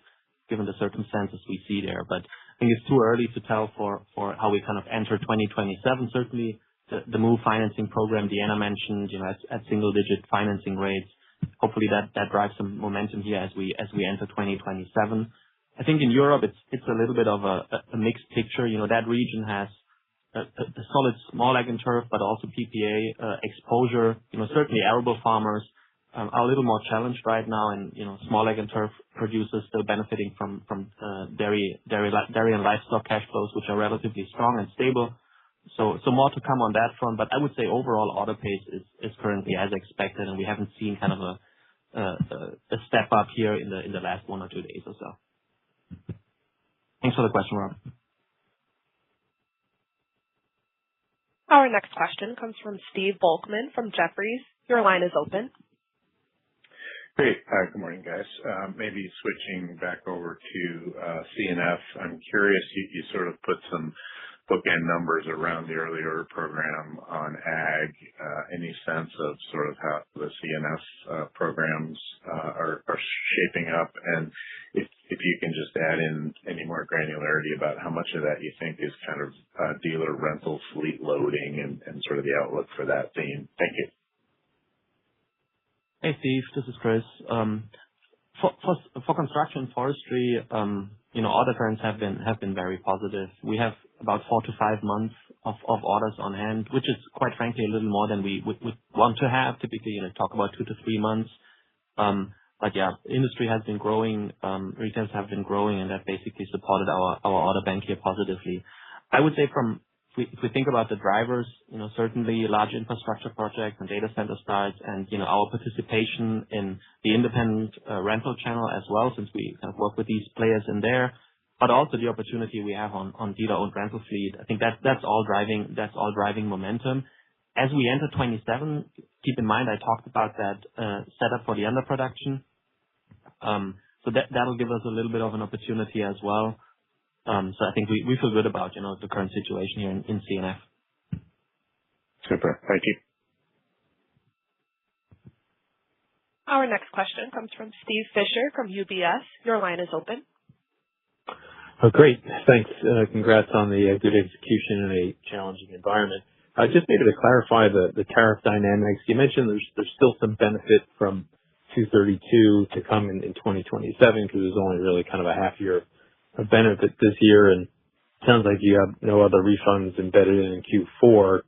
given the circumstances we see there. But I think it's too early to tell for how we kind of enter 2027. Certainly, the MOVE financing program Deanna mentioned, at single-digit financing rates. Hopefully that drives some momentum here as we enter 2027. I think in Europe, it's a little bit of a mixed picture. That region has a solid small ag and turf, but also PPA exposure. Certainly arable farmers are a little more challenged right now, and small ag and turf producers still benefiting from dairy and livestock cash flows, which are relatively strong and stable. So more to come on that front. But I would say overall order pace is currently as expected, and we haven't seen kind of a step up here in the last 1 or 2 days or so. Thanks for the question, Rob. Our next question comes from Steve Volkmann from Jefferies. Your line is open. Great. Good morning, guys. Maybe switching back over to C&F. I'm curious, you sort of put some bookend numbers around the early order program on ag. Any sense of sort of how the C&F programs are shaping up? And if you can just add in any more granularity about how much of that you think is kind of dealer rental fleet loading and sort of the outlook for that theme. Thank you. Hey, Steve, this is Chris. For construction and forestry, order trends have been very positive. We have about 4 to 5 months of orders on hand, which is quite frankly a little more than we would want to have. Typically, talk about 2 to 3 months. But yeah, industry has been growing, retailers have been growing, and that basically supported our order bank here positively. I would say if we think about the drivers, certainly large infrastructure projects and data center starts and, our participation in the independent rental channel as well, since we kind of work with these players in there, but also the opportunity we have on dealer-owned rental fleet. I think that's all driving momentum. As we enter 27, keep in mind I talked about that setup for the underproduction. So that'll give us a little bit of an opportunity as well. So I think we feel good about, the current situation here in C&F. Super. Thank you. Our next question comes from Steve Fisher from UBS. Your line is open. Oh, great. Thanks. Congrats on the good execution in a challenging environment. Just maybe to clarify the tariff dynamics, you mentioned there's still some benefit from 232 to come in 2027 because there's only really kind of a half year of benefit this year, and it sounds like you have no other refunds embedded in Q4.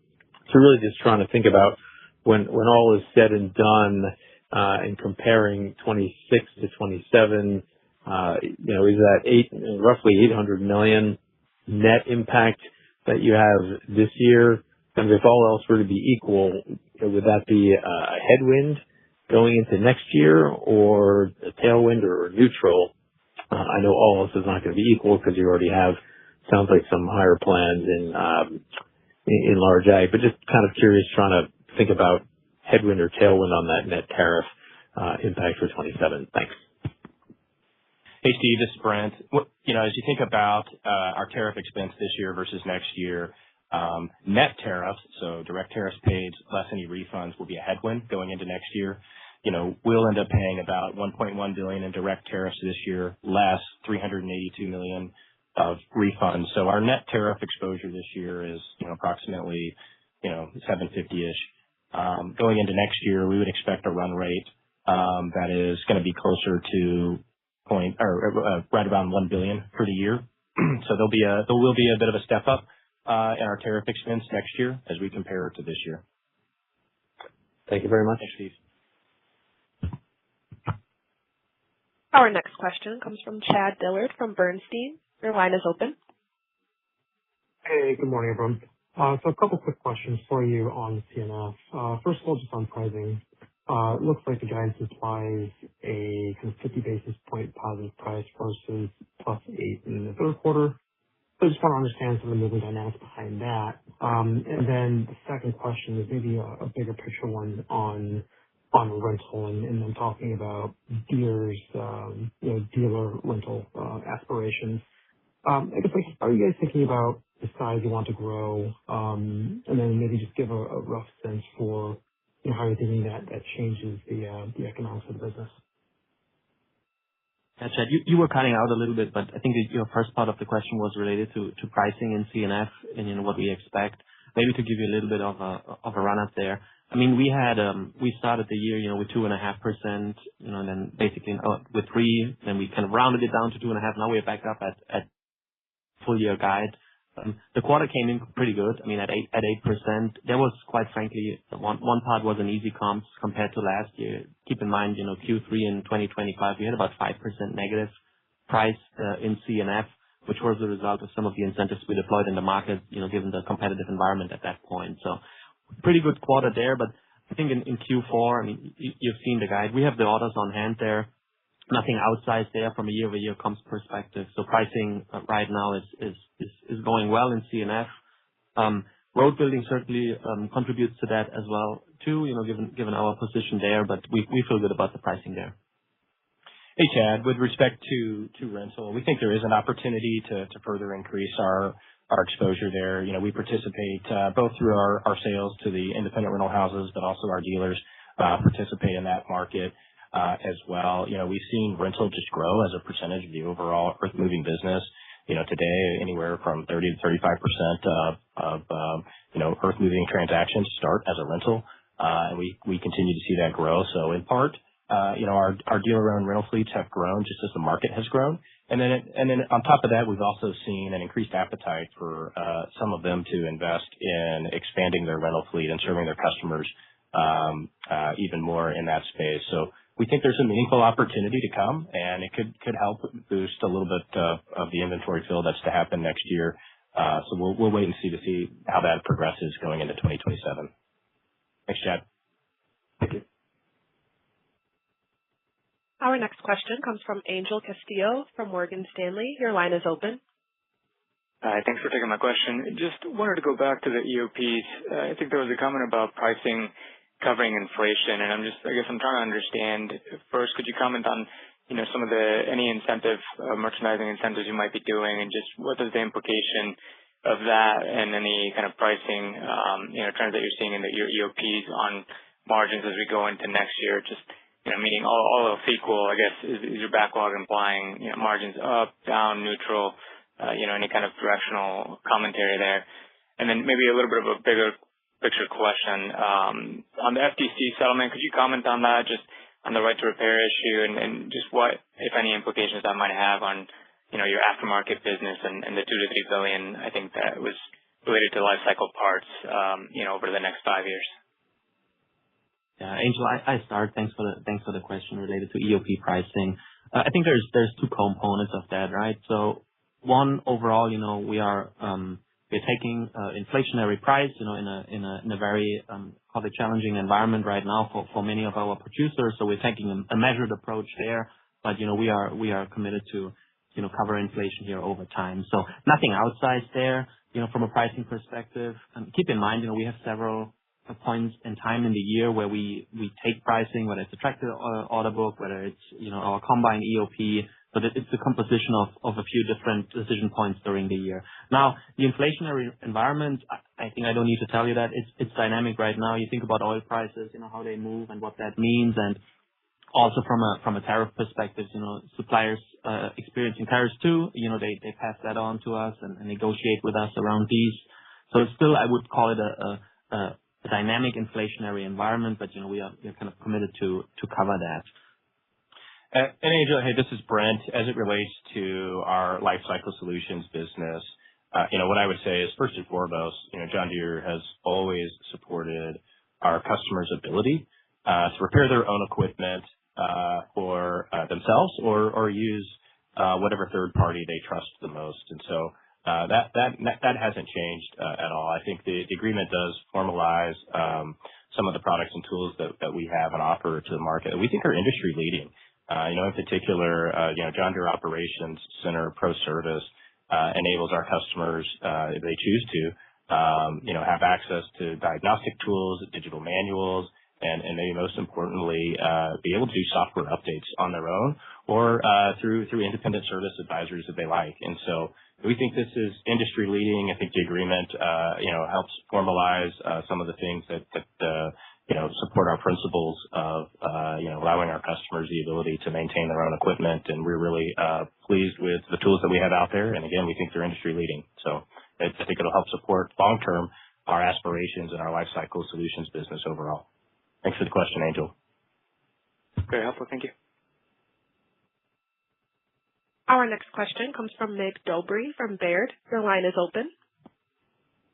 So really just trying to think about when all is said and done, and comparing 26 to 27, is that roughly $800 million net impact that you have this year? And if all else were to be equal, would that be a headwind going into next year or a tailwind or neutral? I know all else is not going to be equal because you already have, sounds like, some higher plans in large ag, but just kind of curious, trying to think about headwind or tailwind on that net tariff impact for 27. Thanks. Hey, Steve, this is Brent. As you think about our tariff expense this year versus next year, net tariffs, so direct tariffs paid less any refunds, will be a headwind going into next year. We'll end up paying about $1.1 billion in direct tariffs this year, less $382 million of refunds. So our net tariff exposure this year is, approximately, $750-ish Going into next year, we would expect a run rate that is going to be closer to right around $1 billion for the year. So there will be a bit of a step up in our tariff expense next year as we compare it to this year. Thank you very much. Thanks, Steve. Our next question comes from Chad Dillard from Bernstein. Your line is open. Hey, good morning, everyone. So a couple quick questions for you on CNF. First of all, just on pricing. It looks like the guidance implies a kind of 50 basis point positive price versus +8 in the third quarter. So I just want to understand some of the moving dynamics behind that. And then the second question is maybe a bigger picture one on rental, and I'm talking about Deere's dealer rental aspirations. I guess, how are you guys thinking about the size you want to grow? And then maybe just give a rough sense for how you're thinking that changes the economics of the business. Yeah, Chad, you were cutting out a little bit, but I think your first part of the question was related to pricing in CNF and what we expect. Maybe to give you a little bit of a run up there. I mean, we started the year, with 2.5%, and then basically with 3%, then we kind of rounded it down to 2.5%. Now we're back up at full year guide. The quarter came in pretty good. I mean, at 8%. There was, quite frankly, one part was an easy comps compared to last year. Keep in mind, Q3 in 2025, we had about 5% negative price in CNF, which was the result of some of the incentives we deployed in the market, given the competitive environment at that point. So pretty good quarter there. But I think in Q4, I mean, you've seen the guide. We have the orders on hand there. Nothing outsized there from a year-over-year comps perspective. So pricing right now is going well in CNF. Road building certainly contributes to that as well too, given our position there, but we feel good about the pricing there. Hey, Chad, with respect to rental, we think there is an opportunity to further increase our exposure there. We participate both through our sales to the independent rental houses, but also our dealers participate in that market as well. We've seen rental just grow as a percentage of the overall earth moving business. Today, anywhere from 30 to 35% of earth moving transactions start as a rental, and we continue to see that grow. So in part, our dealer-owned rental fleets have grown just as the market has grown. And then on top of that, we've also seen an increased appetite for some of them to invest in expanding their rental fleet and serving their customers even more in that space. So we think there's a meaningful opportunity to come, and it could help boost a little bit of the inventory fill that's to happen next year. So we'll wait and see how that progresses going into 2027. Thanks, Chad. Thank you. Our next question comes from Angel Castillo from Morgan Stanley. Your line is open. Hi, thanks for taking my question. Just wanted to go back to the EOPs. I think there was a comment about pricing covering inflation, and I'm trying to understand. First, could you comment on, some of any merchandising incentives you might be doing, and just what is the implication of that and any kind of pricing, trends that you're seeing in your EOPs on margins as we go into next year? Just, meaning all else equal, I guess, is your backlog implying, margins up, down, neutral, any kind of directional commentary there? And then maybe a little bit of a bigger picture question. On the FTC settlement, could you comment on that, just on the right to repair issue and just what, if any, implications that might have on, your aftermarket business and the $2 to $3 billion, I think that was related to life cycle parts, over the next 5 years? Yeah, Angel, I start. Thanks for the question related to EOP pricing. I think there's two components of that, right? So one, overall, we're taking inflationary price, in a very probably challenging environment right now for many of our producers. So we're taking a measured approach there, but we are committed to cover inflation here over time. So nothing outsized there, from a pricing perspective. Keep in mind, we have several points in time in the year where we take pricing, whether it's a tractor order book, whether it's our combine EOP. But it's a composition of a few different decision points during the year. Now, the inflationary environment, I think I don't need to tell you that it's dynamic right now. You think about oil prices, how they move and what that means, and also from a tariff perspective, suppliers experiencing tariffs too. They pass that on to us and negotiate with us around these. So it's still, I would call it a dynamic inflationary environment, but we are kind of committed to cover that. And Angel, hey, this is Brent. As it relates to our Lifecycle Solutions business, what I would say is first and foremost, John Deere has always supported our customers' ability to repair their own equipment for themselves or use whatever third party they trust the most. And so that hasn't changed at all. I think the agreement does formalize some of the products and tools that we have and offer to the market that we think are industry leading. In particular, John Deere Operations Center Pro Service enables our customers, if they choose to, have access to diagnostic tools, digital manuals, and maybe most importantly, be able to do software updates on their own or through independent service advisors if they like. And so we think this is industry leading. I think the agreement, helps formalize some of the things that support our principles of, allowing our customers the ability to maintain their own equipment. And we're really pleased with the tools that we have out there. And again, we think they're industry leading. So I think it'll help support long-term our aspirations in our Lifecycle Solutions business overall. Thanks for the question, Angel. Very helpful. Thank you. Our next question comes from Mig Dobre from Baird. Your line is open.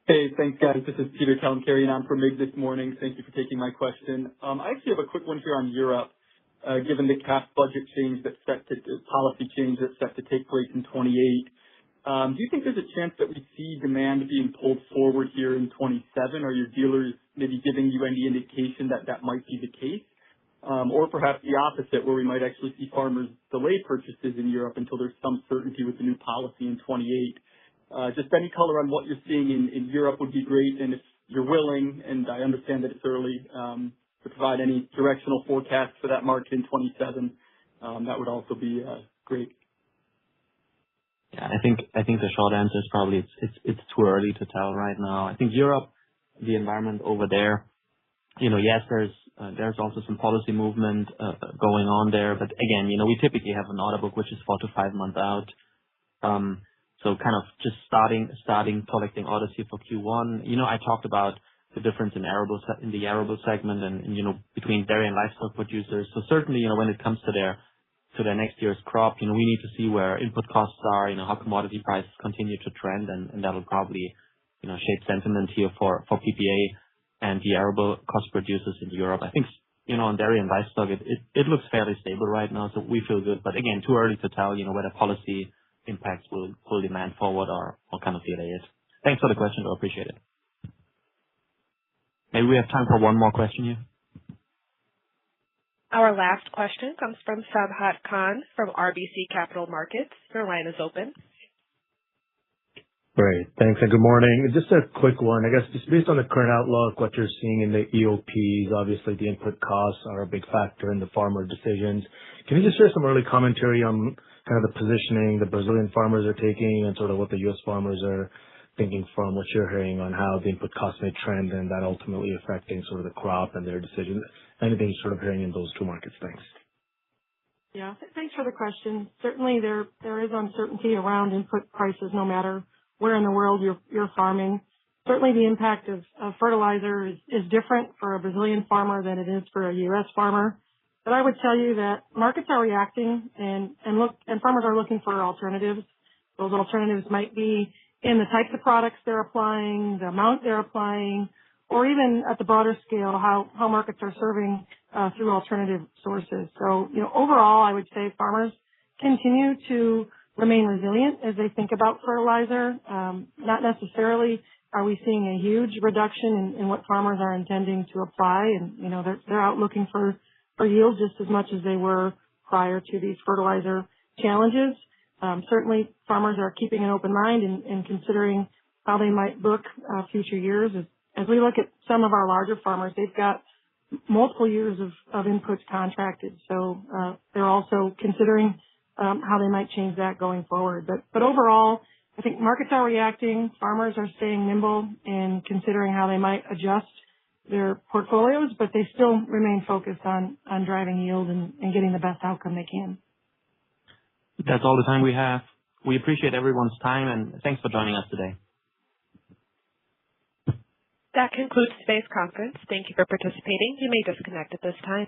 Hey, thanks, guys. This is Peter Kalamkarian on for Mig this morning. Thank you for taking my question. I actually have a quick one here on Europe. Given the CAP budget change policy change that's set to take place in 28, do you think there's a chance that we see demand being pulled forward here in 27? Are your dealers maybe giving you any indication that that might be the case? Or perhaps the opposite, where we might actually see farmers delay purchases in Europe until there's some certainty with the new policy in 28. Just any color on what you're seeing in Europe would be great. And if you're willing, and I understand that it's early, to provide any directional forecast for that market in 27, that would also be great. Yeah, I think the short answer is probably it's too early to tell right now. I think Europe, the environment over there, yes, there's also some policy movement going on there, but again, we typically have an order book which is 4 to 5 months out. So kind of just starting collecting orders here for Q1. I talked about the difference in the arable segment and between dairy and livestock producers. So certainly, when it comes to their next year's crop, we need to see where input costs are, how commodity prices continue to trend, and that'll probably, shape sentiment here for PPA and the arable cost producers in Europe. I think, on dairy and livestock, it looks fairly stable right now, so we feel good. But again, too early to tell, whether policy impacts will pull demand forward or kind of delay it. Thanks for the question, though. Appreciate it. Maybe we have time for one more question here. Our last question comes from Sabahat Khan from RBC Capital Markets. Your line is open. Great. Thanks, and good morning. Just a quick one. I guess just based on the current outlook, what you're seeing in the EOPs, obviously the input costs are a big factor in the farmer decisions. Can you just share some early commentary on kind of the positioning the Brazilian farmers are taking and sort of what the U.S. farmers are thinking from what you're hearing on how the input costs may trend and that ultimately affecting sort of the crop and their decisions? Anything you're sort of hearing in those two markets? Thanks. Yeah, thanks for the question. Certainly there is uncertainty around input prices no matter where in the world you're farming. Certainly the impact of fertilizer is different for a Brazilian farmer than it is for a U.S. farmer. But I would tell you that markets are reacting and farmers are looking for alternatives. Those alternatives might be in the types of products they're applying, the amount they're applying, or even at the broader scale, how markets are serving through alternative sources. So, overall, I would say farmers continue to remain resilient as they think about fertilizer. Not necessarily are we seeing a huge reduction in what farmers are intending to apply, and they're out looking for yield just as much as they were prior to these fertilizer challenges. Certainly, farmers are keeping an open mind and considering how they might book future years. As we look at some of our larger farmers, they've got multiple years of inputs contracted, so they're also considering how they might change that going forward. But overall, I think markets are reacting, farmers are staying nimble and considering how they might adjust their portfolios, but they still remain focused on driving yield and getting the best outcome they can. That's all the time we have. We appreciate everyone's time, and thanks for joining us today. That concludes today's conference. Thank you for participating. You may disconnect at this time.